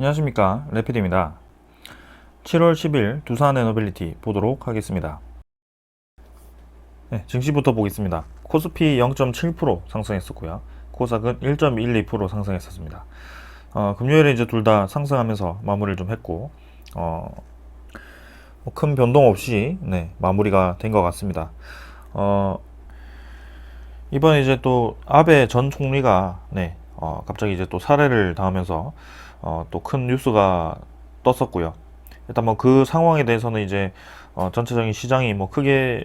안녕하십니까, 레피드입니다. 7월 10일 두산 에너빌리티 보도록 하겠습니다. 네, 증시부터 보겠습니다. 코스피 0.7% 상승했었고요. 코스닥은 1.12% 상승했었습니다. 금요일에 이제 둘 다 상승하면서 마무리를 좀 했고, 큰 변동 없이 마무리가 된 것 같습니다. 이번에 이제 또 아베 전 총리가 갑자기 이제 또 살해를 당하면서 또 큰 뉴스가 떴었고요. 일단 뭐 그 상황에 대해서는 이제 전체적인 시장이 뭐 크게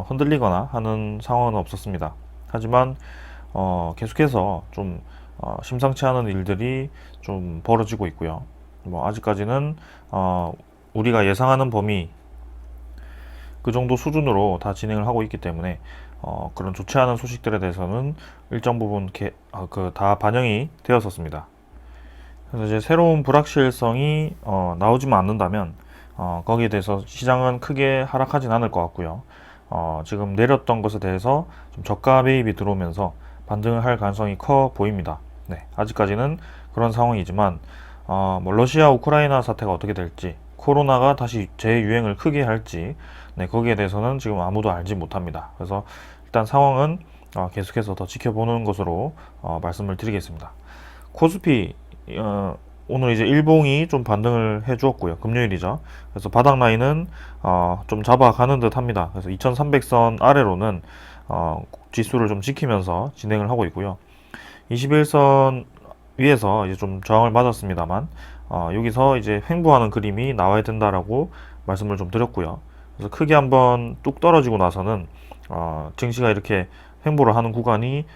흔들리거나 하는 상황은 없었습니다. 하지만 계속해서 좀 심상치 않은 일들이 좀 벌어지고 있고요. 뭐 아직까지는 우리가 예상하는 범위 그 정도 수준으로 다 진행을 하고 있기 때문에 그런 좋지 않은 소식들에 대해서는 일정 부분 다 반영이 되었었습니다. 그래서 이제 새로운 불확실성이 나오지만 않는다면 거기에 대해서 시장은 크게 하락하진 않을 것 같고요. 지금 내렸던 것에 대해서 좀 저가 매입이 들어오면서 반등을 할 가능성이 커 보입니다. 아직까지는 그런 상황이지만 뭐 러시아 우크라이나 사태가 어떻게 될지, 코로나가 다시 재유행을 크게 할지 거기에 대해서는 지금 아무도 알지 못합니다. 그래서 일단 상황은 계속해서 더 지켜보는 것으로 말씀을 드리겠습니다. 코스피 오늘 이제 일봉이 좀 반등을 해주었고요. 금요일이죠. 그래서 바닥 라인은 좀 잡아가는 듯 합니다. 그래서 2300선 아래로는 지수를 좀 지키면서 진행을 하고 있고요. 21선 위에서 이제 좀 저항을 맞았습니다만 여기서 이제 횡보하는 그림이 나와야 된다라고 말씀을 좀 드렸고요. 그래서 크게 한번 뚝 떨어지고 나서는 증시가 이렇게 횡보를 하는 구간이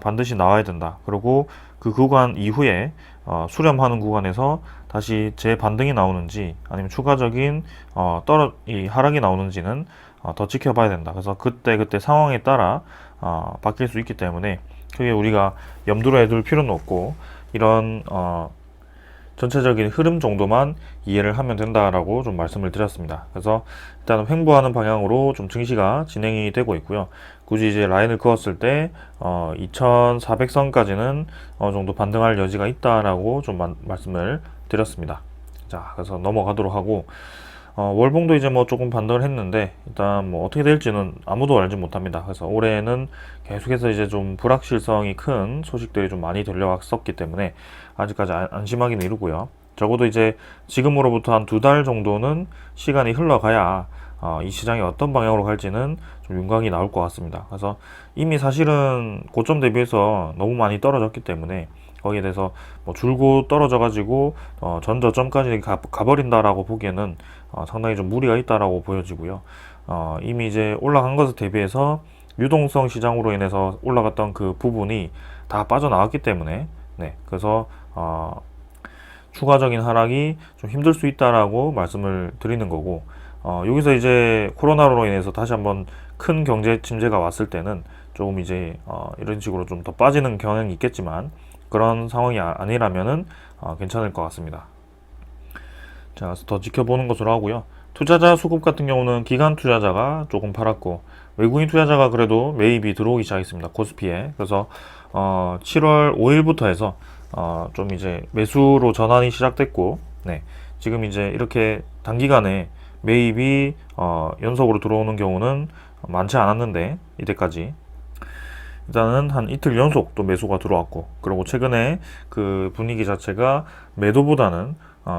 반드시 나와야 된다. 그리고 그 구간 이후에 수렴하는 구간에서 다시 재반등이 나오는지 아니면 추가적인 이 하락이 나오는지는 더 지켜봐야 된다. 그래서 그때 상황에 따라 바뀔 수 있기 때문에 크게 우리가 염두를 해둘 필요는 없고 이런 전체적인 흐름 정도만 이해를 하면 된다라고 좀 말씀을 드렸습니다. 그래서 일단 횡보하는 방향으로 좀 증시가 진행이 되고 있고요. 굳이 이제 라인을 그었을 때 2400선까지는 어느 정도 반등할 여지가 있다라고 좀 말씀을 드렸습니다. 자, 그래서 넘어가도록 하고 월봉도 이제 뭐 조금 반등을 했는데 일단 뭐 어떻게 될지는 아무도 알지 못합니다. 그래서 올해는 계속해서 이제 좀 불확실성이 큰 소식들이 좀 많이 들려왔었기 때문에 아직까지 안심하기는 이르고요. 적어도 이제 지금으로부터 한 2달 정도는 시간이 흘러가야 이 시장이 어떤 방향으로 갈지는 좀 윤곽이 나올 것 같습니다. 그래서 이미 사실은 고점 대비해서 너무 많이 떨어졌기 때문에 거기에 대해서 뭐 줄고 떨어져 가지고 전 저점까지 가버린다라고 보기에는 상당히 좀 무리가 있다라고 보여지고요. 이미 이제 올라간 것에 대비해서 유동성 시장으로 인해서 올라갔던 그 부분이 다 빠져나왔기 때문에 그래서 추가적인 하락이 좀 힘들 수 있다라고 말씀을 드리는 거고 여기서 이제 코로나로 인해서 다시 한번 큰 경제 침체가 왔을 때는 조금 이제 이런 식으로 좀 더 빠지는 경향이 있겠지만 그런 상황이 아니라면은 괜찮을 것 같습니다. 자, 그래서 더 지켜보는 것으로 하고요. 투자자 수급 같은 경우는 기관 투자자가 조금 팔았고 외국인 투자자가 그래도 매입이 들어오기 시작했습니다. 코스피에. 그래서 7월 5일부터 해서 좀 이제 매수로 전환이 시작됐고 지금 이제 이렇게 단기간에 매입이 연속으로 들어오는 경우는 많지 않았는데 이때까지 일단은 한 이틀 연속 또 매수가 들어왔고 그리고 최근에 그 분위기 자체가 매도보다는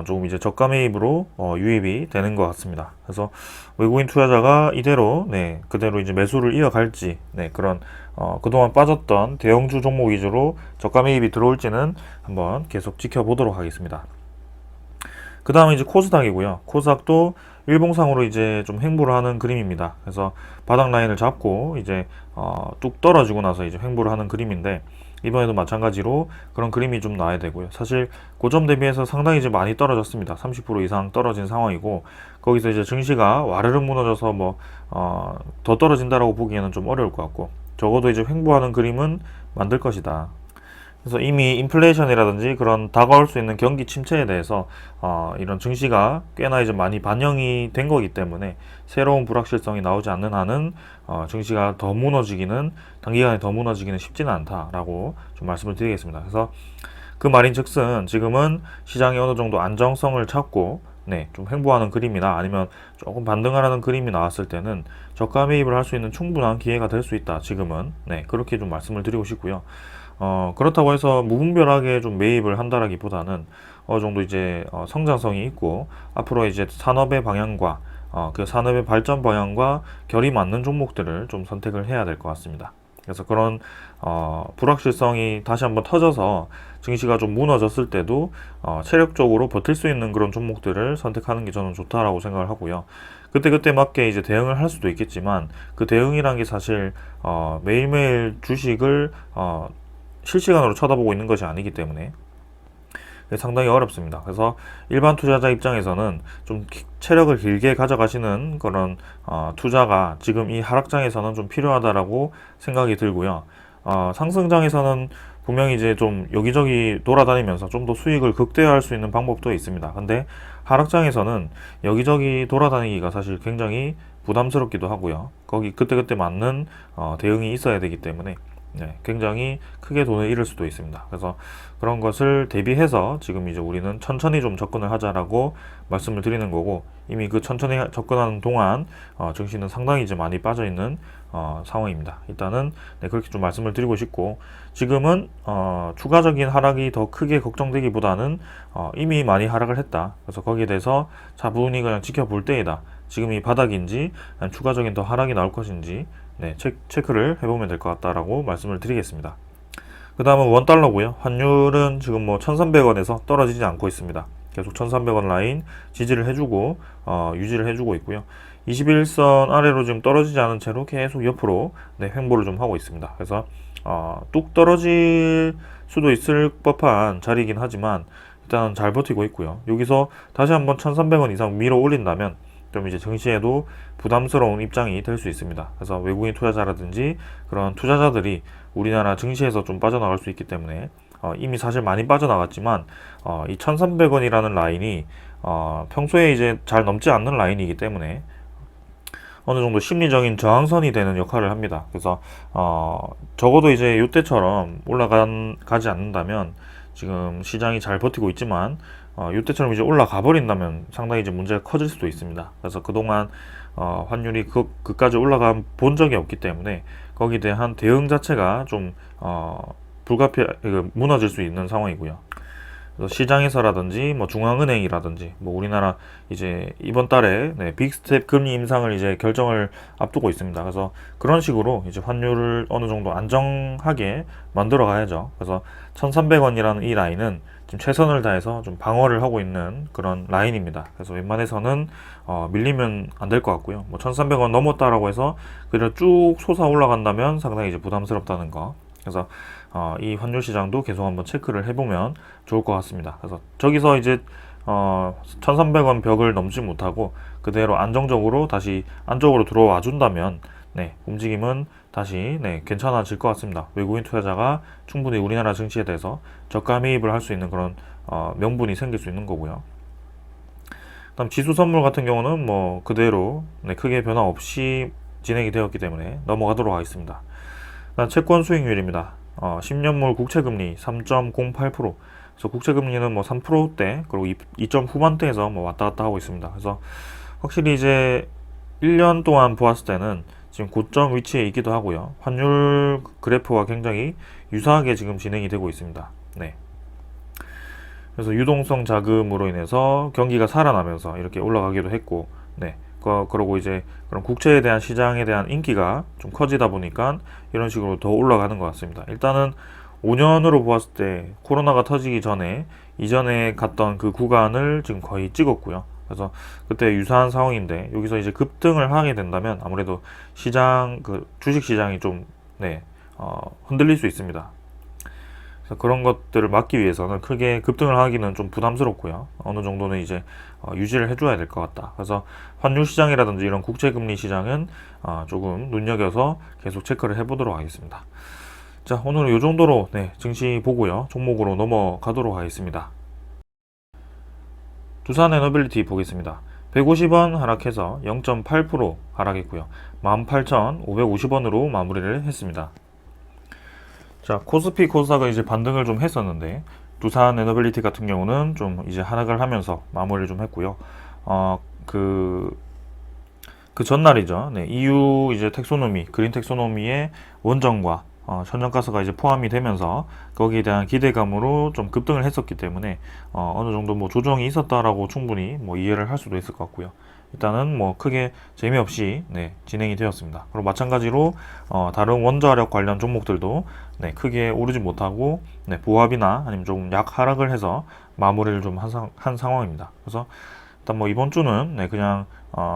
조금 이제 저가 매입으로 유입이 되는 것 같습니다. 그래서 외국인 투자자가 이대로 그대로 이제 매수를 이어갈지 그런 그동안 빠졌던 대형주 종목 위주로 저가 매입이 들어올지는 한번 계속 지켜보도록 하겠습니다. 그 다음에 이제 코스닥이고요. 코스닥도 일봉상으로 이제 좀 횡보를 하는 그림입니다. 그래서 바닥 라인을 잡고 이제 뚝 떨어지고 나서 이제 횡보를 하는 그림인데 이번에도 마찬가지로 그런 그림이 좀 나와야 되고요. 사실 고점 대비해서 상당히 이제 많이 떨어졌습니다. 30% 이상 떨어진 상황이고 거기서 이제 증시가 와르르 무너져서 뭐 더 떨어진다라고 보기에는 좀 어려울 것 같고 적어도 이제 횡보하는 그림은 만들 것이다. 그래서 이미 인플레이션이라든지 그런 다가올 수 있는 경기 침체에 대해서 이런 증시가 꽤나 이제 많이 반영이 된 거기 때문에 새로운 불확실성이 나오지 않는 한은 증시가 더 무너지기는 단기간에 더 무너지기는 쉽지는 않다라고 좀 말씀을 드리겠습니다. 그래서 그 말인즉슨 지금은 시장이 어느 정도 안정성을 찾고 좀 횡보하는 그림이나 아니면 조금 반등하라는 그림이 나왔을 때는 저가 매입을 할 수 있는 충분한 기회가 될 수 있다. 지금은 그렇게 좀 말씀을 드리고 싶고요. 그렇다고 해서 무분별하게 좀 매입을 한다라기보다는 어느 정도 이제 성장성이 있고 앞으로 이제 산업의 방향과 그 산업의 발전 방향과 결이 맞는 종목들을 좀 선택을 해야 될 것 같습니다. 그래서 그런 불확실성이 다시 한번 터져서 증시가 좀 무너졌을 때도 체력적으로 버틸 수 있는 그런 종목들을 선택하는 게 저는 좋다라고 생각을 하고요. 그때그때 맞게 이제 대응을 할 수도 있겠지만 그 대응이란 게 사실 매일매일 주식을 실시간으로 쳐다보고 있는 것이 아니기 때문에 상당히 어렵습니다. 그래서 일반 투자자 입장에서는 좀 체력을 길게 가져가시는 그런 투자가 지금 이 하락장에서는 좀 필요하다라고 생각이 들고요. 상승장에서는 분명히 이제 좀 여기저기 돌아다니면서 좀 더 수익을 극대화할 수 있는 방법도 있습니다. 근데 하락장에서는 여기저기 돌아다니기가 사실 굉장히 부담스럽기도 하고요. 거기 그때그때 맞는 대응이 있어야 되기 때문에 굉장히 크게 돈을 잃을 수도 있습니다. 그래서 그런 것을 대비해서 지금 이제 우리는 천천히 좀 접근을 하자라고 말씀을 드리는 거고, 이미 그 천천히 접근하는 동안 증시는 상당히 이제 많이 빠져 있는 상황입니다. 일단은 그렇게 좀 말씀을 드리고 싶고, 지금은 추가적인 하락이 더 크게 걱정되기보다는 이미 많이 하락을 했다. 그래서 거기에 대해서 차분히 그냥 지켜볼 때이다. 지금이 바닥인지 추가적인 더 하락이 나올 것인지 체크를 해보면 될 것 같다라고 말씀을 드리겠습니다. 그 다음은 원달러고요. 환율은 지금 뭐 1300원에서 떨어지지 않고 있습니다. 계속 1300원 라인 지지를 해주고 유지를 해주고 있고요. 21선 아래로 지금 떨어지지 않은 채로 계속 옆으로 횡보를 좀 하고 있습니다. 그래서 뚝 떨어질 수도 있을 법한 자리이긴 하지만 일단 잘 버티고 있고요. 여기서 다시 한번 1300원 이상 밀어 올린다면 좀 이제 증시에도 부담스러운 입장이 될 수 있습니다. 그래서 외국인 투자자라든지 그런 투자자들이 우리나라 증시에서 좀 빠져나갈 수 있기 때문에 이미 사실 많이 빠져나갔지만 이 1300원이라는 라인이 평소에 이제 잘 넘지 않는 라인이기 때문에 어느 정도 심리적인 저항선이 되는 역할을 합니다. 그래서 적어도 이제 이때처럼 올라가지 않는다면 지금 시장이 잘 버티고 있지만 이때처럼 이제 올라가 버린다면 상당히 이제 문제가 커질 수도 있습니다. 그래서 그동안 환율이 그까지 올라가 본 적이 없기 때문에 거기에 대한 대응 자체가 좀 무너질 수 있는 상황이고요. 그래서 시장에서라든지 뭐 중앙은행이라든지 뭐 우리나라 이제 이번 달에 빅스텝 금리 인상을 이제 결정을 앞두고 있습니다. 그래서 그런 식으로 이제 환율을 어느 정도 안정하게 만들어 가야죠. 그래서 1300원이라는 이 라인은 지금 최선을 다해서 좀 방어를 하고 있는 그런 라인입니다. 그래서 웬만해서는 밀리면 안 될 것 같고요. 뭐 1300원 넘었다라고 해서 그대로 쭉 솟아 올라간다면 상당히 이제 부담스럽다는 거. 그래서 이 환율 시장도 계속 한번 체크를 해보면 좋을 것 같습니다. 그래서 저기서 이제 1300원 벽을 넘지 못하고 그대로 안정적으로 다시 안쪽으로 들어와 준다면 움직임은 다시 괜찮아질 것 같습니다. 외국인 투자자가 충분히 우리나라 증시에 대해서 저가 매입을 할 수 있는 그런 명분이 생길 수 있는 거고요. 그다음 지수 선물 같은 경우는 뭐 그대로 크게 변화 없이 진행이 되었기 때문에 넘어가도록 하겠습니다. 채권 수익률입니다. 10년물 국채금리 3.08%. 그래서 국채금리는 뭐 3%대 그리고 2점 후반대에서 뭐 왔다 갔다 하고 있습니다. 그래서 확실히 이제 1년 동안 보았을 때는 지금 고점 위치에 있기도 하고요. 환율 그래프와 굉장히 유사하게 지금 진행이 되고 있습니다. 그래서 유동성 자금으로 인해서 경기가 살아나면서 이렇게 올라가기도 했고, 그러고 이제 그런 국채에 대한 시장에 대한 인기가 좀 커지다 보니까 이런 식으로 더 올라가는 것 같습니다. 일단은 5년으로 보았을 때 코로나가 터지기 전에 이전에 갔던 그 구간을 지금 거의 찍었고요. 그래서 그때 유사한 상황인데 여기서 이제 급등을 하게 된다면 아무래도 시장 주식 시장이 좀 흔들릴 수 있습니다. 그래서 그런 것들을 막기 위해서는 크게 급등을 하기는 좀 부담스럽고요. 어느 정도는 이제 유지를 해줘야 될 것 같다. 그래서 환율 시장이라든지 이런 국채금리 시장은 조금 눈여겨서 계속 체크를 해보도록 하겠습니다. 자, 오늘은 이 정도로 증시 보고요. 종목으로 넘어가도록 하겠습니다. 두산에너빌리티 보겠습니다. 150원 하락해서 0.8% 하락했고요. 18,550원으로 마무리를 했습니다. 자, 코스피 코스닥은 이제 반등을 좀 했었는데 두산 에너빌리티 같은 경우는 좀 이제 하락을 하면서 마무리를 좀 했고요. 어, 그, 그 전날이죠. 네, EU 이제 텍소노미, 그린 텍소노미의 원전과 천연가스가 이제 포함이 되면서 거기에 대한 기대감으로 좀 급등을 했었기 때문에 어느 정도 뭐 조정이 있었다라고 충분히 뭐 이해를 할 수도 있을 것 같고요. 일단은 뭐 크게 재미없이 네, 진행이 되었습니다. 그리고 마찬가지로 다른 원자력 관련 종목들도 네, 크게 오르지 못하고 네, 보합이나 아니면 조금 약 하락을 해서 마무리를 좀 한 상황입니다. 그래서 일단 뭐 이번 주는 네, 그냥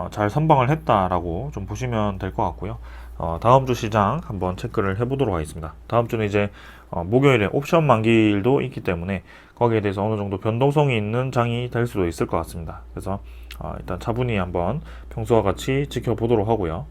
잘 선방을 했다라고 좀 보시면 될 것 같고요. 다음 주 시장 한번 체크를 해보도록 하겠습니다. 다음 주는 이제 목요일에 옵션 만기일도 있기 때문에 거기에 대해서 어느 정도 변동성이 있는 장이 될 수도 있을 것 같습니다. 그래서 일단 차분히 한번 평소와 같이 지켜보도록 하고요.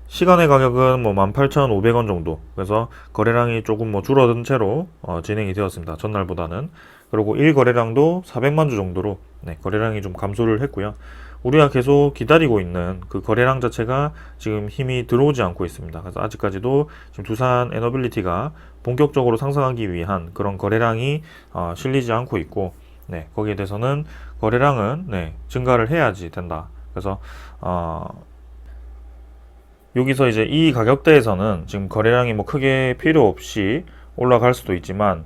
시간의 가격은 뭐 18,500원 정도. 그래서 거래량이 조금 뭐 줄어든 채로 진행이 되었습니다. 전날보다는. 그리고 1거래량도 400만 주 정도로 네, 거래량이 좀 감소를 했고요. 우리가 계속 기다리고 있는 그 거래량 자체가 지금 힘이 들어오지 않고 있습니다. 그래서 아직까지도 지금 두산 에너빌리티가 본격적으로 상승하기 위한 그런 거래량이 실리지 않고 있고, 네, 거기에 대해서는 거래량은 네, 증가를 해야지 된다. 그래서 여기서 이제 이 가격대에서는 지금 거래량이 뭐 크게 필요 없이 올라갈 수도 있지만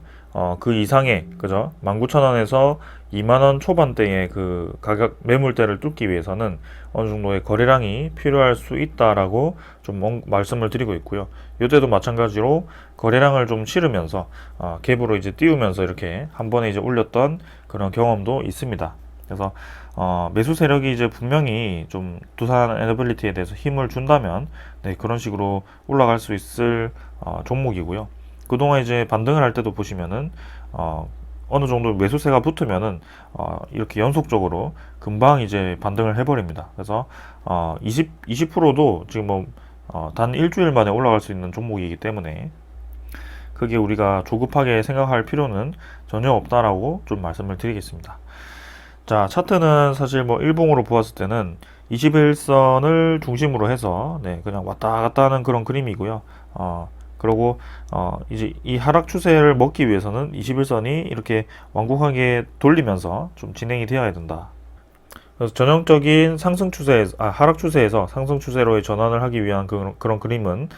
그 이상의 그죠? 19,000원에서 20,000원 초반대의 그 가격 매물대를 뚫기 위해서는 어느 정도의 거래량이 필요할 수 있다라고 좀 말씀을 드리고 있고요. 이때도 마찬가지로 거래량을 좀 실으면서 갭으로 이제 띄우면서 이렇게 한 번에 이제 올렸던 그런 경험도 있습니다. 그래서 매수 세력이 이제 분명히 좀 두산 에너빌리티에 대해서 힘을 준다면 네, 그런 식으로 올라갈 수 있을 종목이고요. 그동안 이제 반등을 할 때도 보시면은 어느 정도 매수세가 붙으면은 이렇게 연속적으로 금방 이제 반등을 해버립니다. 그래서 20%도 지금 뭐 단 일주일 만에 올라갈 수 있는 종목이기 때문에 크게 우리가 조급하게 생각할 필요는 전혀 없다라고 좀 말씀을 드리겠습니다. 자, 차트는 사실 뭐 일봉으로 보았을 때는 21선을 중심으로 해서 네, 그냥 왔다 갔다 하는 그런 그림이고요. 그리고 이제 이 하락 추세를 먹기 위해서는 21선이 이렇게 완곡하게 돌리면서 좀 진행이 되어야 된다. 그래서 전형적인 상승 추세, 하락 추세에서 상승 추세로의 전환을 하기 위한 그런 그림은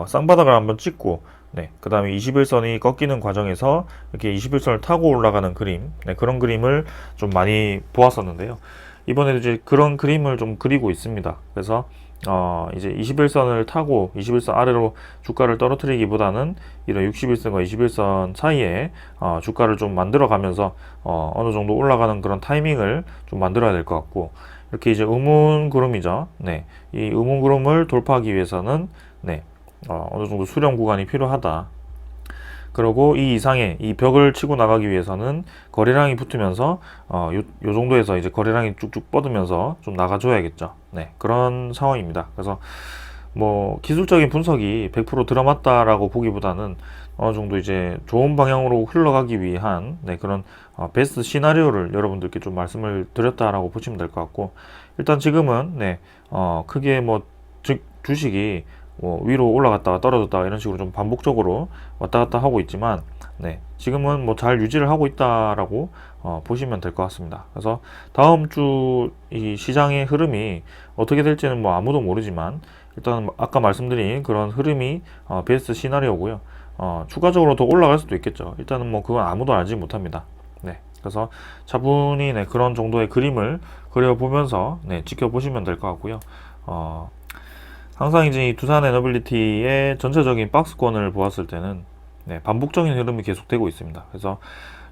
쌍바닥을 한번 찍고 네, 그 다음에 21선이 꺾이는 과정에서 이렇게 21선을 타고 올라가는 그림, 네, 그런 그림을 좀 많이 보았었는데요. 이번에도 이제 그런 그림을 좀 그리고 있습니다. 그래서 이제 21선을 타고 21선 아래로 주가를 떨어뜨리기보다는 이런 61선과 21선 사이에 주가를 좀 만들어 가면서 어느 정도 올라가는 그런 타이밍을 좀 만들어야 될 것 같고, 이렇게 이제 의문 구름이죠. 네, 이 의문 구름을 돌파하기 위해서는 네, 어느 정도 수렴 구간이 필요하다. 그리고 이 이상의 이 벽을 치고 나가기 위해서는 거래량이 붙으면서 요 정도에서 이제 거래량이 쭉쭉 뻗으면서 좀 나가줘야겠죠. 네, 그런 상황입니다. 그래서 뭐 기술적인 분석이 100% 들어맞다라고 보기보다는 어느 정도 이제 좋은 방향으로 흘러가기 위한 네, 그런 베스트 시나리오를 여러분들께 좀 말씀을 드렸다라고 보시면 될 것 같고, 일단 지금은 네, 크게 뭐 주식이 뭐 위로 올라갔다가 떨어졌다가 이런 식으로 좀 반복적으로 왔다 갔다 하고 있지만 네, 지금은 뭐 잘 유지를 하고 있다라고 보시면 될 것 같습니다. 그래서 다음 주 이 시장의 흐름이 어떻게 될지는 뭐 아무도 모르지만 일단 아까 말씀드린 그런 흐름이 베스트 시나리오고요. 추가적으로 더 올라갈 수도 있겠죠. 일단은 뭐 그건 아무도 알지 못합니다. 네, 그래서 차분히 네, 그런 정도의 그림을 그려보면서 네, 지켜보시면 될 것 같고요. 항상 이제 이 두산 에너빌리티의 전체적인 박스권을 보았을 때는 네, 반복적인 흐름이 계속되고 있습니다. 그래서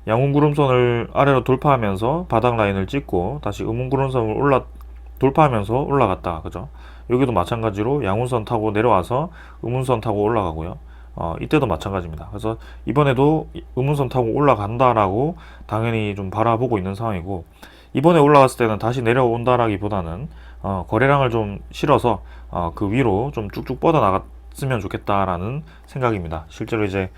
양운구름선을 아래로 돌파하면서 바닥 라인을 찍고 다시 음운구름선을 돌파하면서 올라갔다, 그죠? 여기도 마찬가지로 양운선 타고 내려와서 음운선 타고 올라가고요. 이때도 마찬가지입니다. 그래서 이번에도 음운선 타고 올라간다라고 당연히 좀 바라보고 있는 상황이고, 이번에 올라갔을 때는 다시 내려온다라기보다는 거래량을 좀 실어서 그 위로 좀 쭉쭉 뻗어 나갔으면 좋겠다라는 생각입니다. 실제로 이제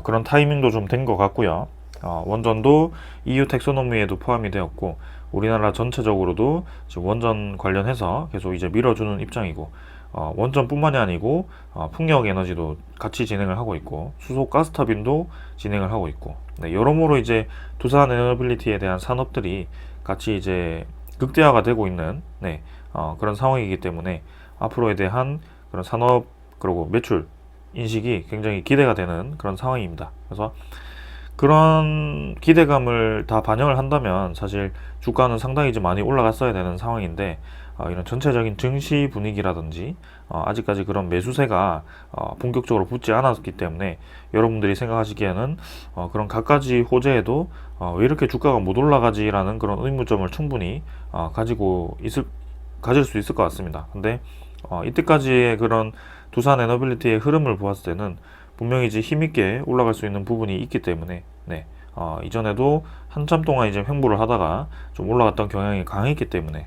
그런 타이밍도 좀 된 것 같고요. 원전도 EU 텍소노미에도 포함이 되었고 우리나라 전체적으로도 지금 원전 관련해서 계속 이제 밀어주는 입장이고, 원전뿐만이 아니고 풍력 에너지도 같이 진행을 하고 있고 수소 가스터빈도 진행을 하고 있고 네, 여러모로 이제 두산 에너빌리티에 대한 산업들이 같이 이제 극대화가 되고 있는 네, 그런 상황이기 때문에 앞으로에 대한 그런 산업 그리고 매출 인식이 굉장히 기대가 되는 그런 상황입니다. 그래서 그런 기대감을 다 반영을 한다면 사실 주가는 상당히 이제 많이 올라갔어야 되는 상황인데 이런 전체적인 증시 분위기라든지 아직까지 그런 매수세가 본격적으로 붙지 않았기 때문에 여러분들이 생각하시기에는 그런 갖가지 호재에도 왜 이렇게 주가가 못 올라가지라는 그런 의문점을 충분히 가질 수 있을 것 같습니다. 근데 이때까지의 그런 두산 에너빌리티의 흐름을 보았을 때는 분명히 이제 힘있게 올라갈 수 있는 부분이 있기 때문에 네, 이전에도 한참 동안 이제 횡보를 하다가 좀 올라갔던 경향이 강했기 때문에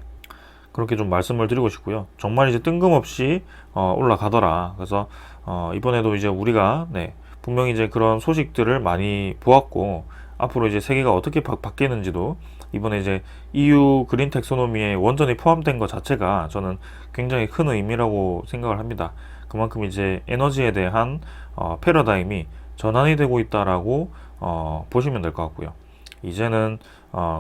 그렇게 좀 말씀을 드리고 싶고요. 정말 이제 뜬금없이 올라가더라. 그래서 이번에도 이제 우리가 네, 분명히 이제 그런 소식들을 많이 보았고 앞으로 이제 세계가 어떻게 바뀌는지도 이번에 이제 EU 그린 텍소노미에 원전이 포함된 것 자체가 저는 굉장히 큰 의미라고 생각을 합니다. 그만큼 이제 에너지에 대한 패러다임이 전환이 되고 있다라고 보시면 될 것 같고요. 이제는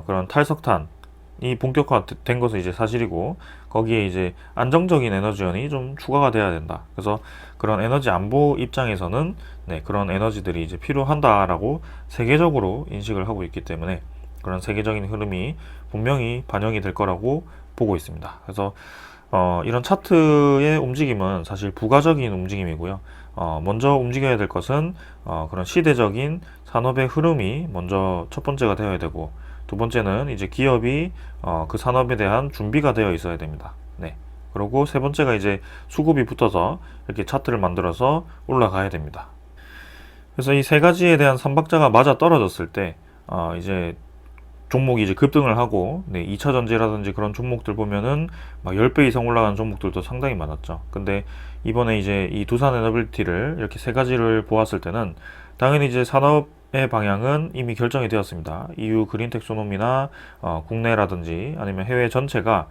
그런 탈석탄이 본격화된 것은 이제 사실이고 거기에 이제 안정적인 에너지원이 좀 추가가 돼야 된다. 그래서 그런 에너지 안보 입장에서는 네, 그런 에너지들이 이제 필요한다라고 세계적으로 인식을 하고 있기 때문에 그런 세계적인 흐름이 분명히 반영이 될 거라고 보고 있습니다. 그래서 이런 차트의 움직임은 사실 부가적인 움직임이고요. 먼저 움직여야 될 것은 그런 시대적인 산업의 흐름이 먼저 첫 번째가 되어야 되고 두 번째는 이제 기업이 그 산업에 대한 준비가 되어 있어야 됩니다. 네. 그리고 세 번째가 이제 수급이 붙어서 이렇게 차트를 만들어서 올라가야 됩니다. 그래서 이 세 가지에 대한 삼박자가 맞아 떨어졌을 때 이제 종목이 이제 급등을 하고 네, 2차 전지라든지 그런 종목들 보면은 막 10배 이상 올라가는 종목들도 상당히 많았죠. 근데 이번에 이제 이 두산 에너빌리티를 이렇게 세 가지를 보았을 때는 당연히 이제 산업의 방향은 이미 결정이 되었습니다. EU 그린 텍소노미나 국내라든지 아니면 해외 전체가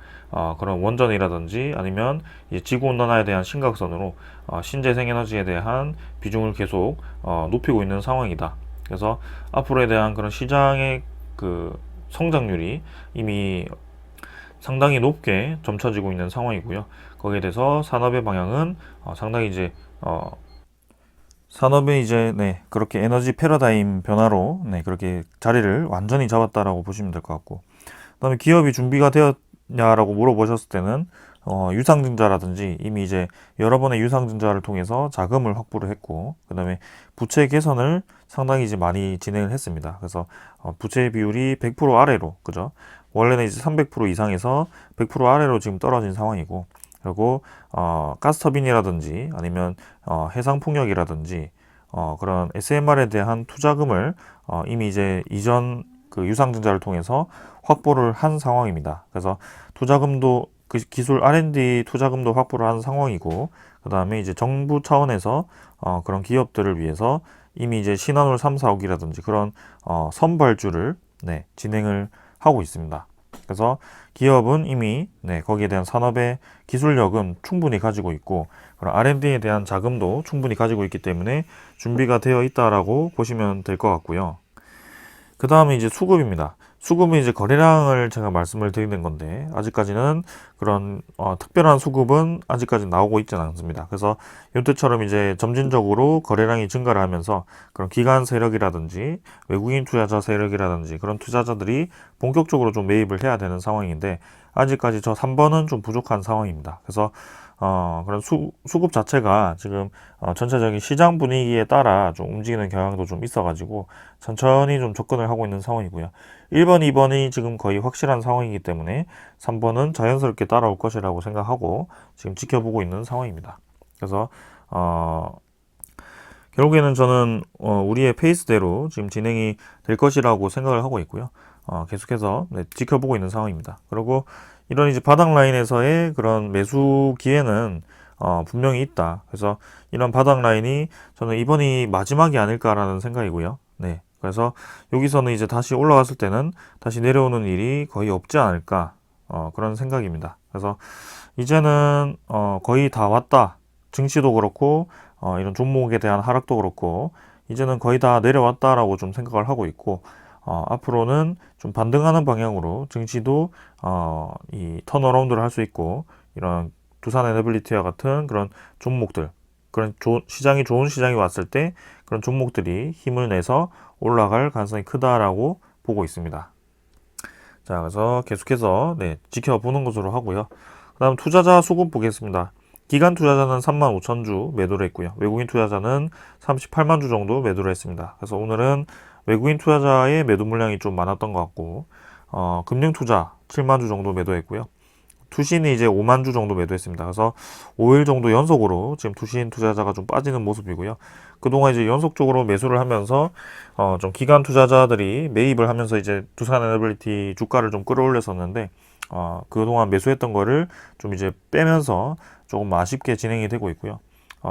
그런 원전이라든지 아니면 이제 지구 온난화에 대한 심각성으로 신재생 에너지에 대한 비중을 계속 높이고 있는 상황이다. 그래서 앞으로에 대한 그런 시장의 그 성장률이 이미 상당히 높게 점쳐지고 있는 상황이고요. 거기에 대해서 산업의 방향은 상당히 이제 산업의 이제 네, 그렇게 에너지 패러다임 변화로 네, 그렇게 자리를 완전히 잡았다라고 보시면 될 것 같고 그다음에 기업이 준비가 되었냐라고 물어보셨을 때는 유상증자라든지 이미 이제 여러 번의 유상증자를 통해서 자금을 확보를 했고 그다음에 부채 개선을 상당히 이제 많이 진행을 했습니다. 그래서 부채 비율이 100% 아래로 그죠? 원래는 이제 300% 이상에서 100% 아래로 지금 떨어진 상황이고 그리고 가스터빈이라든지 아니면 해상풍력이라든지 그런 SMR에 대한 투자금을 이미 이제 이전 그 유상증자를 통해서 확보를 한 상황입니다. 그래서 투자금도 그 기술 R&D 투자금도 확보를 한 상황이고 그 다음에 이제 정부 차원에서 그런 기업들을 위해서 이미 이제 신한울 3, 4억이라든지 그런 선발주를 네, 진행을 하고 있습니다. 그래서 기업은 이미 네, 거기에 대한 산업의 기술력은 충분히 가지고 있고 그런 R&D에 대한 자금도 충분히 가지고 있기 때문에 준비가 되어 있다라고 보시면 될 것 같고요. 그 다음에 이제 수급입니다. 수급은 이제 거래량을 제가 말씀을 드리는 건데 아직까지는 그런 특별한 수급은 아직까지 나오고 있지는 않습니다. 그래서 이때처럼 이제 점진적으로 거래량이 증가를 하면서 그런 기관 세력이라든지 외국인 투자자 세력이라든지 그런 투자자들이 본격적으로 좀 매입을 해야 되는 상황인데 아직까지 저 3번은 좀 부족한 상황입니다. 그래서 그런 수급 자체가 지금 전체적인 시장 분위기에 따라 좀 움직이는 경향도 좀 있어가지고 천천히 좀 접근을 하고 있는 상황이고요. 1번, 2번이 지금 거의 확실한 상황이기 때문에 3번은 자연스럽게 따라올 것이라고 생각하고 지금 지켜보고 있는 상황입니다. 그래서 결국에는 저는 우리의 페이스대로 지금 진행이 될 것이라고 생각을 하고 있고요. 계속해서 네, 지켜보고 있는 상황입니다. 그리고 이런 이제 바닥 라인에서의 그런 매수 기회는 분명히 있다. 그래서 이런 바닥 라인이 저는 이번이 마지막이 아닐까라는 생각이고요. 네. 그래서 여기서는 이제 다시 올라갔을 때는 다시 내려오는 일이 거의 없지 않을까. 그런 생각입니다. 그래서 이제는 거의 다 왔다. 증시도 그렇고 이런 종목에 대한 하락도 그렇고 이제는 거의 다 내려왔다라고 좀 생각을 하고 있고 앞으로는 좀 반등하는 방향으로 증시도 이 턴어라운드를 할 수 있고 이런 두산 에너빌리티와 같은 그런 종목들 그런 시장이 좋은 시장이 왔을 때 그런 종목들이 힘을 내서 올라갈 가능성이 크다라고 보고 있습니다. 자, 그래서 계속해서 지켜보는 것으로 하고요. 그다음 투자자 수급 보겠습니다. 기관 투자자는 35,000주 매도를 했고요. 외국인 투자자는 38만 주 정도 매도를 했습니다. 그래서 오늘은 외국인 투자자의 매도 물량이 좀 많았던 것 같고, 금융 투자 7만 주 정도 매도했고요. 투신이 이제 5만 주 정도 매도했습니다. 그래서 5일 정도 연속으로 지금 투신 투자자가 좀 빠지는 모습이고요. 그동안 이제 연속적으로 매수를 하면서 좀 기관 투자자들이 매입을 하면서 이제 두산 에너빌리티 주가를 좀 끌어올렸었는데 그동안 매수했던 거를 좀 이제 빼면서 조금 아쉽게 진행이 되고 있고요.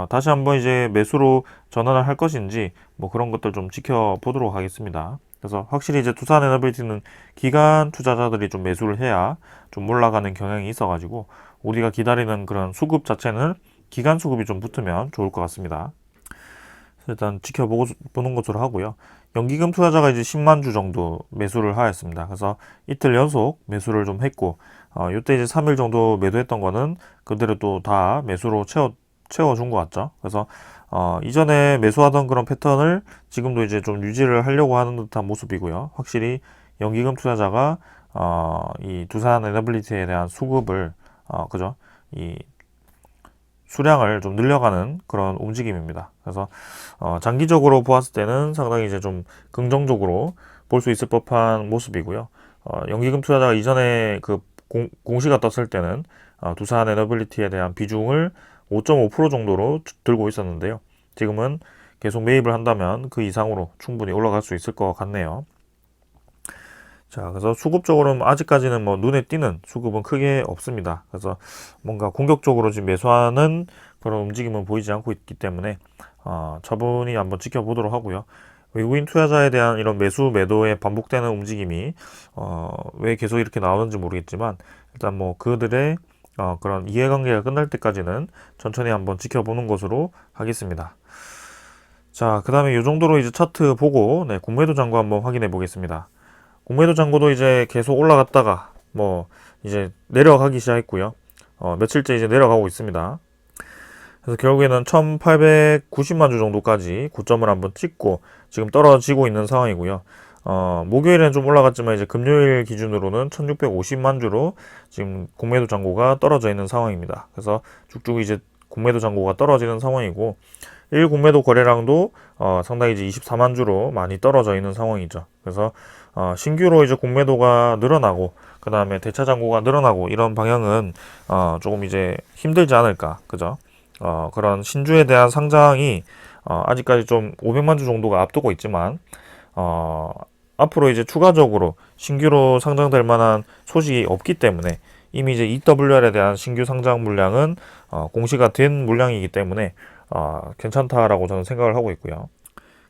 다시 한번 이제 매수로 전환을 할 것인지 뭐 그런 것들 좀 지켜보도록 하겠습니다. 그래서 확실히 이제 두산 에너빌리티는 기관 투자자들이 좀 매수를 해야 좀 올라가는 경향이 있어가지고 우리가 기다리는 그런 수급 자체는 기관 수급이 좀 붙으면 좋을 것 같습니다. 일단 지켜보는 것으로 하고요. 연기금 투자자가 이제 10만 주 정도 매수를 하였습니다. 그래서 이틀 연속 매수를 좀 했고, 이때 이제 3일 정도 매도했던 거는 그대로 또 다 매수로 채워준 것 같죠. 그래서 이전에 매수하던 그런 패턴을 지금도 이제 좀 유지를 하려고 하는 듯한 모습이고요. 확실히 연기금 투자자가 이 두산 에너빌리티에 대한 수급을 그죠? 이 수량을 좀 늘려가는 그런 움직임입니다. 그래서 장기적으로 보았을 때는 상당히 이제 좀 긍정적으로 볼 수 있을 법한 모습이고요. 연기금 투자자가 이전에 그 공시가 떴을 때는 두산 에너빌리티에 대한 비중을 5.5% 정도로 들고 있었는데요. 지금은 계속 매입을 한다면 그 이상으로 충분히 올라갈 수 있을 것 같네요. 자, 그래서 수급적으로는 아직까지는 뭐 눈에 띄는 수급은 크게 없습니다. 그래서 뭔가 공격적으로 지금 매수하는 그런 움직임은 보이지 않고 있기 때문에 차분히 한번 지켜보도록 하고요. 외국인 투자자에 대한 이런 매도에 반복되는 움직임이 왜 계속 이렇게 나오는지 모르겠지만 일단 뭐 그들의 그런 이해관계가 끝날 때까지는 천천히 한번 지켜보는 것으로 하겠습니다. 자, 그 다음에 이 정도로 이제 차트 보고 공매도 잔고 한번 확인해 보겠습니다. 공매도 잔고도 이제 계속 올라갔다가 뭐 이제 내려가기 시작했고요. 며칠째 이제 내려가고 있습니다. 그래서 결국에는 1890만 주 정도까지 고점을 한번 찍고 지금 떨어지고 있는 상황이고요. 목요일에는 좀 올라갔지만 이제 금요일 기준으로는 1650만 주로 지금 공매도 잔고가 떨어져 있는 상황입니다. 그래서 쭉쭉 이제 공매도 잔고가 떨어지는 상황이고 1 공매도 거래량도 상당히 이제 24만 주로 많이 떨어져 있는 상황이죠. 그래서 신규로 이제 공매도가 늘어나고 그 다음에 대차 잔고가 늘어나고 이런 방향은 조금 이제 힘들지 않을까, 그죠? 그런 신주에 대한 상장이 아직까지 좀 500만 주 정도가 앞두고 있지만 앞으로 이제 추가적으로 신규로 상장될 만한 소식이 없기 때문에 이미 이제 EWR에 대한 신규 상장 물량은 공시가 된 물량이기 때문에 괜찮다라고 저는 생각을 하고 있고요.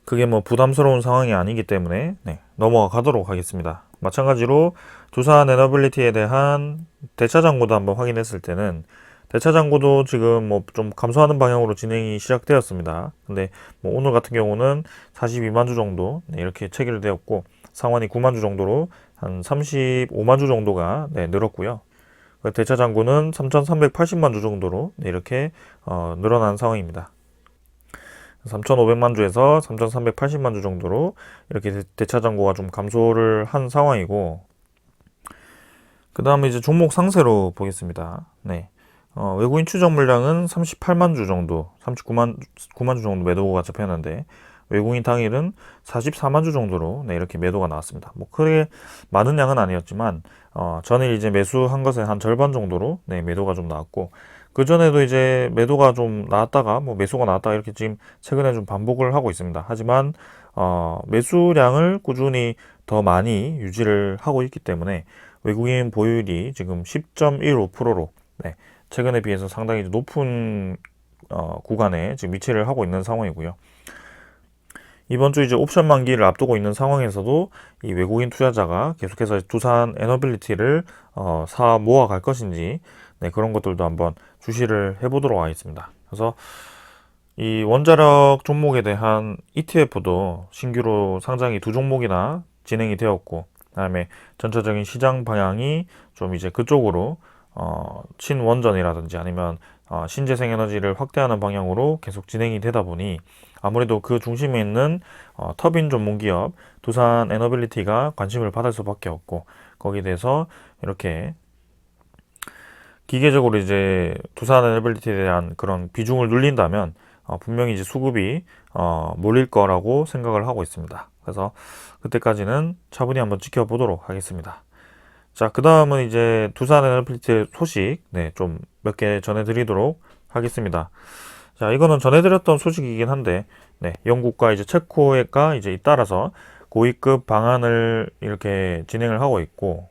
그게 뭐 부담스러운 상황이 아니기 때문에 넘어가도록 하겠습니다. 마찬가지로 두산 에너빌리티에 대한 대차 잔고도 한번 확인했을 때는 대차 잔고도 지금 뭐 좀 감소하는 방향으로 진행이 시작되었습니다. 근데 뭐 오늘 같은 경우는 42만 주 정도 이렇게 체결되었고 상환이 9만 주 정도로 한 35만 주 정도가 늘었고요. 대차 잔고는 3,380만 주 정도로 이렇게 늘어난 상황입니다. 3,500만 주에서 3,380만 주 정도로 이렇게 대차 잔고가 좀 감소를 한 상황이고 그 다음에 이제 종목 상세로 보겠습니다. 외국인 추적 물량은 38만 주 정도, 39만 9만 주 정도 매도가 잡혔는데 외국인 당일은 44만 주 정도로 이렇게 매도가 나왔습니다. 뭐 크게 많은 양은 아니었지만 전일 이제 매수한 것의 한 절반 정도로 매도가 좀 나왔고 그 전에도 이제 매도가 좀 나왔다가 뭐 매수가 나왔다가 이렇게 지금 최근에 좀 반복을 하고 있습니다. 하지만 매수량을 꾸준히 더 많이 유지를 하고 있기 때문에 외국인 보유율이 지금 10.15%로 최근에 비해서 상당히 높은 구간에 지금 위치를 하고 있는 상황이고요. 이번 주 이제 옵션 만기를 앞두고 있는 상황에서도 이 외국인 투자자가 계속해서 두산 에너빌리티를 사 모아갈 것인지, 네, 그런 것들도 한번 주시를 해보도록 하겠습니다. 그래서 이 원자력 종목에 대한 ETF도 신규로 상장이 두 종목이나 진행이 되었고, 그다음에 전체적인 시장 방향이 좀 이제 그쪽으로 친원전이라든지 아니면 신재생에너지를 확대하는 방향으로 계속 진행이 되다 보니 아무래도 그 중심에 있는 터빈 전문 기업 두산 에너빌리티가 관심을 받을 수밖에 없고, 거기에 대해서 이렇게 기계적으로 이제 두산 에너빌리티에 대한 그런 비중을 눌린다면 분명히 이제 수급이 몰릴 거라고 생각을 하고 있습니다. 그래서 그때까지는 차분히 한번 지켜보도록 하겠습니다. 자, 그 다음은 이제 두산 에너빌리티 소식, 네, 좀 몇 개 전해드리도록 하겠습니다. 자, 이거는 전해드렸던 소식이긴 한데, 네, 영국과 이제 체코가 이제 잇따라서 고위급 방안을 이렇게 진행을 하고 있고,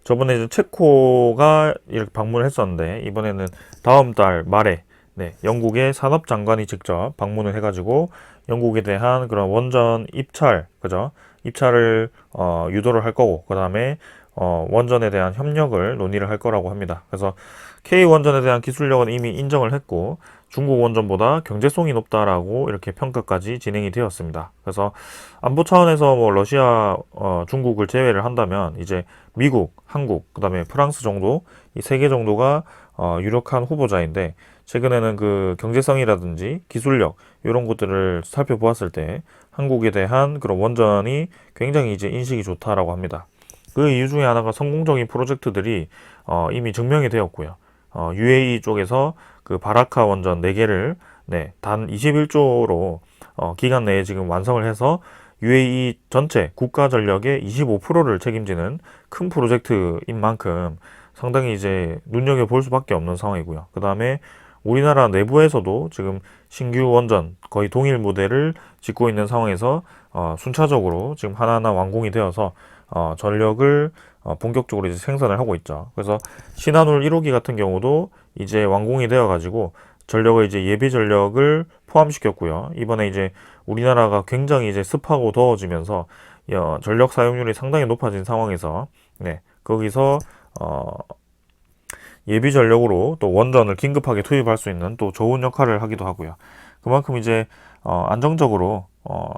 저번에 이제 체코가 이렇게 방문을 했었는데, 이번에는 다음 달 말에, 네, 영국의 산업장관이 직접 방문을 해가지고, 영국에 대한 그런 원전 입찰, 그죠? 입찰을, 유도를 할 거고, 그 다음에, 원전에 대한 협력을 논의를 할 거라고 합니다. 그래서 K원전에 대한 기술력은 이미 인정을 했고 중국 원전보다 경제성이 높다라고 이렇게 평가까지 진행이 되었습니다. 그래서 안보 차원에서 뭐 러시아, 중국을 제외를 한다면 이제 미국, 한국, 그다음에 프랑스 정도 이 세 개 정도가 유력한 후보자인데 최근에는 그 경제성이라든지 기술력 이런 것들을 살펴보았을 때 한국에 대한 그런 원전이 굉장히 이제 인식이 좋다라고 합니다. 그 이유 중에 하나가 성공적인 프로젝트들이 이미 증명이 되었고요. UAE 쪽에서 그 바라카 원전 4개를 네, 단 21조로 기간 내에 지금 완성을 해서 UAE 전체 국가 전력의 25%를 책임지는 큰 프로젝트인 만큼 상당히 이제 눈여겨볼 수밖에 없는 상황이고요. 그 다음에 우리나라 내부에서도 지금 신규 원전 거의 동일 모델을 짓고 있는 상황에서 순차적으로 지금 하나하나 완공이 되어서 전력을 본격적으로 이제 생산을 하고 있죠. 그래서 신한울 1호기 같은 경우도 이제 완공이 되어 가지고 전력을 이제 예비 전력을 포함시켰고요. 이번에 이제 우리나라가 굉장히 이제 습하고 더워지면서 전력 사용률이 상당히 높아진 상황에서 네, 거기서 예비 전력으로 또 원전을 긴급하게 투입할 수 있는 또 좋은 역할을 하기도 하고요. 그만큼 이제 안정적으로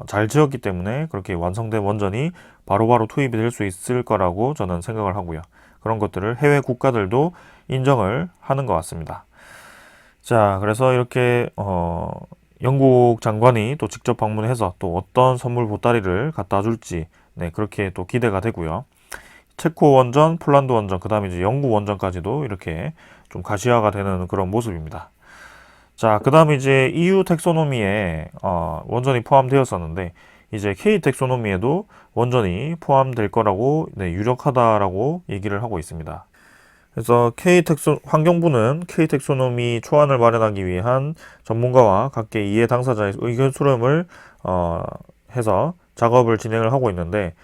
잘 지었기 때문에 그렇게 완성된 원전이 바로바로 투입이 될 수 있을 거라고 저는 생각을 하고요. 그런 것들을 해외 국가들도 인정을 하는 것 같습니다. 자, 그래서 이렇게 영국 장관이 또 직접 방문해서 또 어떤 선물 보따리를 갖다 줄지 네, 그렇게 또 기대가 되고요. 체코 원전, 폴란드 원전, 그 다음에 이제 영국 원전까지도 이렇게 좀 가시화가 되는 그런 모습입니다. 자, 그 다음에 이제 EU 텍소노미에 원전이 포함되었었는데 이제 K 텍소노미에도 원전이 포함될 거라고 네, 유력하다라고 얘기를 하고 있습니다. 그래서 환경부는 K 텍소노미 초안을 마련하기 위한 전문가와 각계 이해 당사자의 의견 수렴을 해서 작업을 진행을 하고 있는데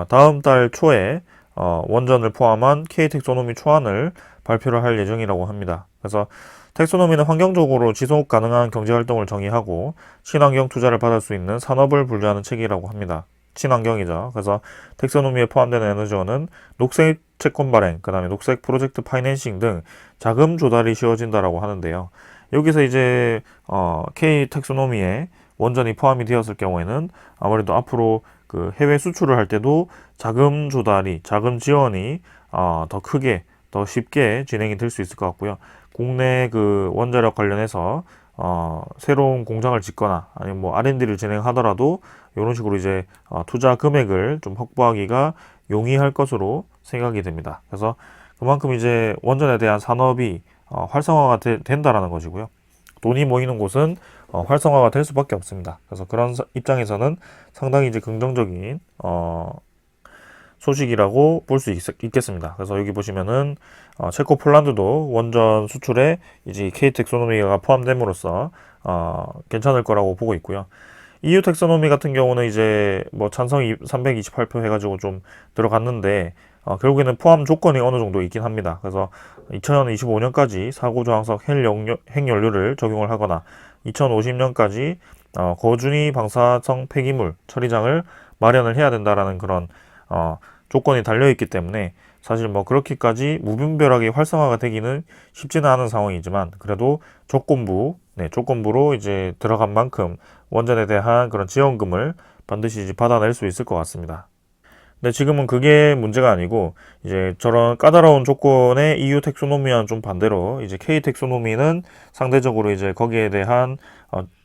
다음 달 초에 원전을 포함한 K 텍소노미 초안을 발표를 할 예정이라고 합니다. 그래서 텍소노미는 환경적으로 지속 가능한 경제활동을 정의하고 친환경 투자를 받을 수 있는 산업을 분류하는 책이라고 합니다. 친환경이죠. 그래서 텍소노미에 포함되는 에너지원은 녹색 채권 발행, 그 다음에 녹색 프로젝트 파이낸싱 등 자금 조달이 쉬워진다라고 하는데요. 여기서 이제 K 텍소노미에 원전이 포함이 되었을 경우에는 아무래도 앞으로 그 해외 수출을 할 때도 자금 조달이, 자금 지원이 더 크게, 더 쉽게 진행이 될 수 있을 것 같고요. 국내 그 원자력 관련해서 새로운 공장을 짓거나 아니면 뭐 R&D를 진행하더라도 이런 식으로 이제 투자 금액을 좀 확보하기가 용이할 것으로 생각이 됩니다. 그래서 그만큼 이제 원전에 대한 산업이 활성화가 된다라는 것이고요. 돈이 모이는 곳은 활성화가 될 수밖에 없습니다. 그래서 그런 입장에서는 상당히 이제 긍정적인 소식이라고 볼 수 있겠습니다. 그래서 여기 보시면은 체코 폴란드도 원전 수출에 이제 K 텍소노미가 포함됨으로써 괜찮을 거라고 보고 있고요. EU 텍소노미 같은 경우는 이제 뭐 찬성 328표 해가지고 좀 들어갔는데 결국에는 포함 조건이 어느 정도 있긴 합니다. 그래서 2025년까지 사고 저항석 핵연료를 적용을 하거나 2050년까지 거준위 방사성 폐기물 처리장을 마련을 해야 된다라는 그런 조건이 달려 있기 때문에 사실 뭐 그렇게까지 무분별하게 활성화가 되기는 쉽지는 않은 상황이지만 그래도 조건부로 이제 들어간 만큼 원전에 대한 그런 지원금을 반드시 이제 받아낼 수 있을 것 같습니다. 근데 지금은 그게 문제가 아니고 이제 저런 까다로운 조건의 EU 텍소노미와는 좀 반대로 이제 K 텍소노미는 상대적으로 이제 거기에 대한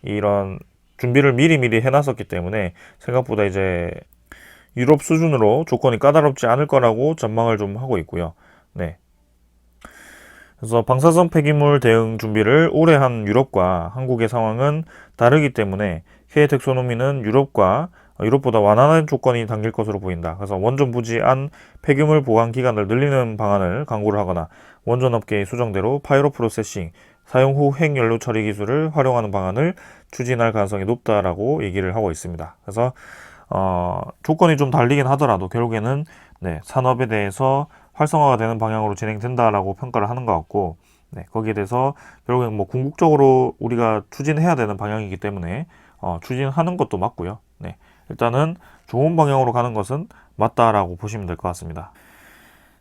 이런 준비를 미리미리 해놨었기 때문에 생각보다 이제 유럽 수준으로 조건이 까다롭지 않을 거라고 전망을 좀 하고 있고요. 네. 그래서 방사성 폐기물 대응 준비를 오래 한 유럽과 한국의 상황은 다르기 때문에 K 텍소노미는 유럽보다 완화된 조건이 담길 것으로 보인다. 그래서 원전 부지 안 폐기물 보관 기간을 늘리는 방안을 강구를 하거나 원전 업계의 수정대로 파이로 프로세싱, 사용 후 핵연료 처리 기술을 활용하는 방안을 추진할 가능성이 높다라고 얘기를 하고 있습니다. 그래서 조건이 좀 달리긴 하더라도 결국에는 네, 산업에 대해서 활성화가 되는 방향으로 진행된다라고 평가를 하는 것 같고, 네, 거기에 대해서 결국엔 뭐 궁극적으로 우리가 추진해야 되는 방향이기 때문에 추진하는 것도 맞고요. 네, 일단은 좋은 방향으로 가는 것은 맞다라고 보시면 될 것 같습니다.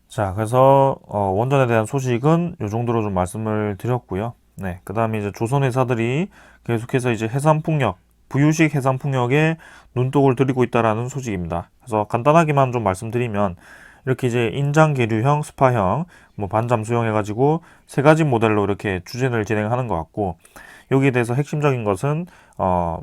자, 그래서 원전에 대한 소식은 이 정도로 좀 말씀을 드렸고요. 네, 그 다음에 이제 조선 회사들이 계속해서 이제 해상풍력, 부유식 해상풍력에 눈독을 들이고 있다라는 소식입니다. 그래서 간단하게만 좀 말씀드리면 이렇게 이제 인장 계류형, 스파형, 뭐 반잠수형 해가지고 세 가지 모델로 이렇게 추진을 진행하는 것 같고 여기에 대해서 핵심적인 것은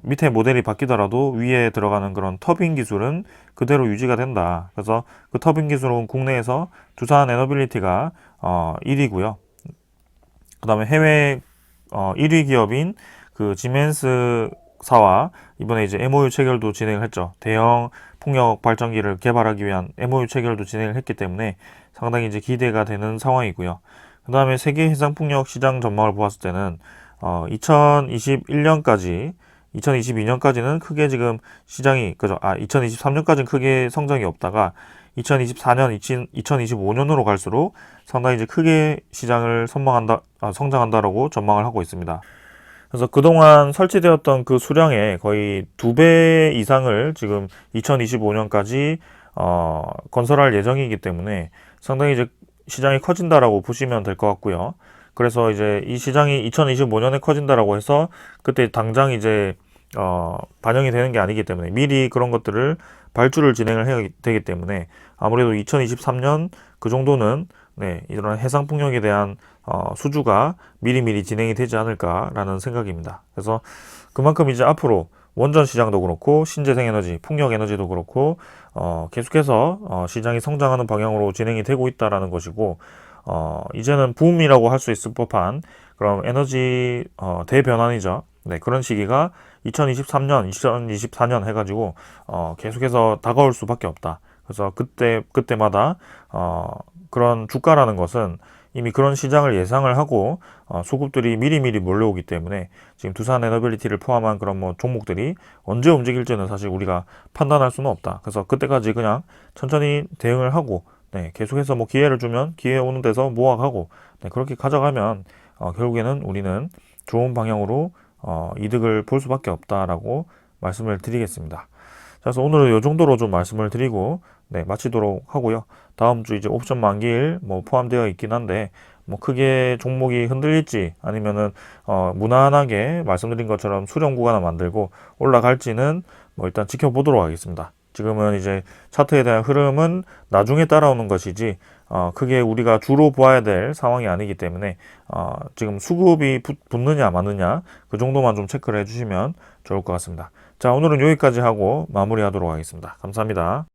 밑에 모델이 바뀌더라도 위에 들어가는 그런 터빈 기술은 그대로 유지가 된다. 그래서 그 터빈 기술은 국내에서 두산 에너빌리티가 1위고요. 그 다음에 해외 1위 기업인 그 지멘스사와 이번에 이제 MOU 체결도 진행을 했죠. 대형 풍력 발전기를 개발하기 위한 MOU 체결도 진행을 했기 때문에 상당히 이제 기대가 되는 상황이고요. 그 다음에 세계 해상풍력 시장 전망을 보았을 때는 2022년까지는 크게 지금 시장이 그죠? 2023년까지는 크게 성장이 없다가 2024년, 2025년으로 갈수록 상당히 이제 크게 시장을 성장한다라고 전망을 하고 있습니다. 그래서 그동안 설치되었던 그 수량의 거의 2배 이상을 지금 2025년까지 건설할 예정이기 때문에 상당히 이제 시장이 커진다라고 보시면 될 것 같고요. 그래서 이제 이 시장이 2025년에 커진다라고 해서 그때 당장 이제 반영이 되는 게 아니기 때문에 미리 그런 것들을 발주를 진행을 해야 되기 때문에 아무래도 2023년 그 정도는 네, 이런 해상풍력에 대한 수주가 미리미리 진행이 되지 않을까라는 생각입니다. 그래서 그만큼 이제 앞으로 원전 시장도 그렇고 신재생에너지, 풍력에너지도 그렇고 계속해서 시장이 성장하는 방향으로 진행이 되고 있다라는 것이고 이제는 붐이라고 할 수 있을 법한 그런 에너지 대변환이죠. 네, 그런 시기가 2023년, 2024년 해가지고 계속해서 다가올 수밖에 없다. 그래서 그때마다 그런 주가라는 것은 이미 그런 시장을 예상을 하고 수급들이 미리미리 몰려오기 때문에 지금 두산 에너빌리티를 포함한 그런 뭐 종목들이 언제 움직일지는 사실 우리가 판단할 수는 없다. 그래서 그때까지 그냥 천천히 대응을 하고 네, 계속해서 뭐 기회를 주면 기회 오는 데서 모아가고 네, 그렇게 가져가면 결국에는 우리는 좋은 방향으로 이득을 볼 수밖에 없다라고 말씀을 드리겠습니다. 그래서 오늘은 이 정도로 좀 말씀을 드리고 네, 마치도록 하고요. 다음 주 이제 옵션 만기일 뭐 포함되어 있긴 한데 뭐 크게 종목이 흔들릴지 아니면은 무난하게 말씀드린 것처럼 수렴 구간을 만들고 올라갈지는 뭐 일단 지켜보도록 하겠습니다. 지금은 이제 차트에 대한 흐름은 나중에 따라오는 것이지 크게 우리가 주로 보아야 될 상황이 아니기 때문에 지금 수급이 붙느냐 마느냐 그 정도만 좀 체크를 해주시면 좋을 것 같습니다. 자, 오늘은 여기까지 하고 마무리하도록 하겠습니다. 감사합니다.